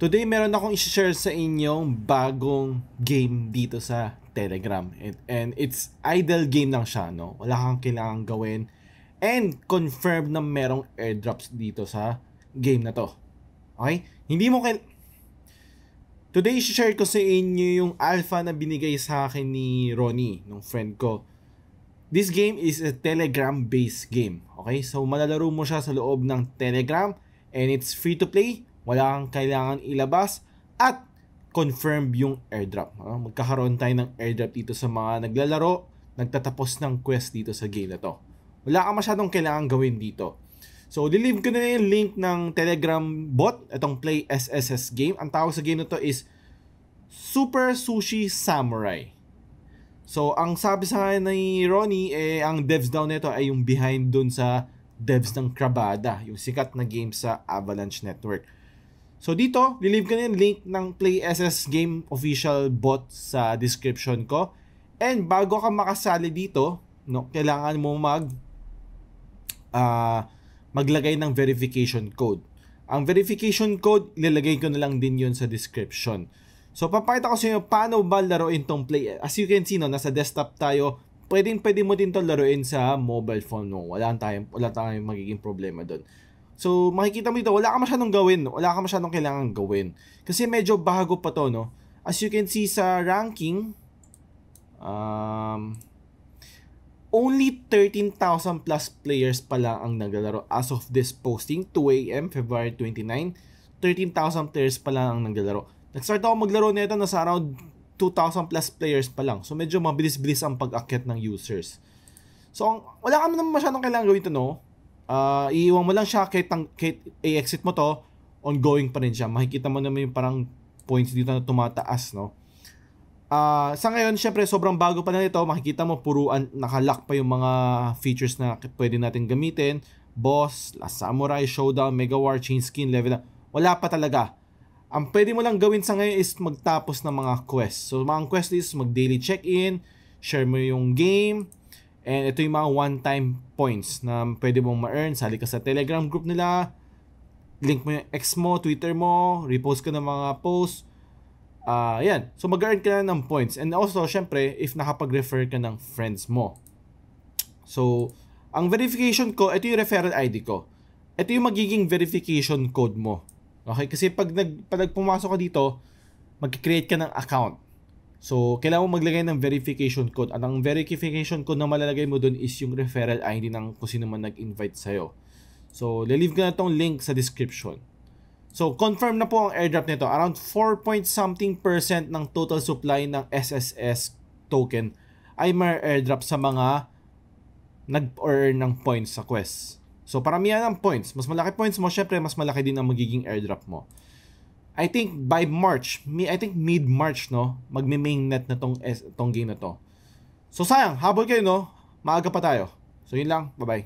Today meron akong i-share sa inyong bagong game dito sa Telegram. And it's idle game lang siya, no? Wala kang kailangang gawin. And confirm na merong airdrops dito sa game na to. Okay? Today i-share ko sa inyo yung alpha na binigay sa akin ni Ronnie, nung friend ko. This game is a Telegram based game. Okay? So malalaro mo siya sa loob ng Telegram and it's free to play. Wala kang kailangan ilabas at confirm yung airdrop. Magkakaroon tayo ng airdrop dito sa mga naglalaro, nagtatapos ng quest dito sa game na to. Wala kang masyadong kailangan gawin dito. So, lilive ko na yung link ng Telegram bot, itong Play SSS game. Ang tawag sa game na to is Super Sushi Samurai. So, ang sabi sa akin ni Ronnie, ang devs daw nito ay yung behind dun sa devs ng Krabada, yung sikat na game sa Avalanche Network. So dito, lilive ko na yung link ng Play SS Game official bot sa description ko. And bago ka makasali dito, no, kailangan mo maglagay ng verification code. Ang verification code, ilalagay ko na lang din yun sa description. So papakita ko sa inyo paano ba laruin tong Play. As you can see, no, nasa desktop tayo. Pwede mo din to laruin sa mobile phone, no. Wala tayong magiging problema doon. So, makikita mo dito, wala ka masyadong gawin. Wala ka masyadong kailangan gawin. Kasi medyo bago pa to, no? As you can see sa ranking, only 13,000 plus players pa lang ang naglalaro as of this posting, 2 AM, February 29. 13,000 players pa lang ang naglalaro. Nag-start ako maglaro nito, nasa around 2,000 plus players pa lang. So, medyo mabilis-bilis ang pag-akyat ng users. So, wala ka naman masyadong kailangan gawin to, no? Iiwan mo lang siya kahit i-exit mo to, ongoing pa rin siya. Makikita mo naman yung parang points dito na tumataas, no? Sa ngayon, syempre, sobrang bago pa na ito. Makikita mo, nakalock pa yung mga features na pwede natin gamitin. Boss, Last Samurai, Showdown, Mega War, Chain Skin, Level up. Wala pa talaga. Ang pwede mo lang gawin sa ngayon is magtapos ng mga quests. So, mga quest is mag-daily check-in, share mo yung game, and ito yung mga one-time points na pwede mong ma-earn. Sali ka sa Telegram group nila, link mo yung X mo, Twitter mo, repost ka ng mga posts. Yan. So mag-earn ka na ng points. And also, syempre, if nakapag-refer ka ng friends mo. So, ang verification ko, ito yung referral ID ko. Ito yung magiging verification code mo. Okay? Kasi pag pumasok ka dito, mag-create ka ng account. So, kailangan mo maglagay ng verification code. At ang verification code na malalagay mo dun is yung referral ID ng kung sino man nag-invite sa'yo. So, leave ko na itong link sa description. So, confirm na po ang airdrop nito. Around 4.something% ng total supply ng SSS token ay may airdrop sa mga nag-earn ng points sa quest. So, paramihan ng points. Mas malaki points mo, syempre, mas malaki din ang magiging airdrop mo. I think by March, mid-March, no, magme-mainnet na tong game na to. So sayang, habol kayo, no, maaga pa tayo. So yun lang, bye-bye.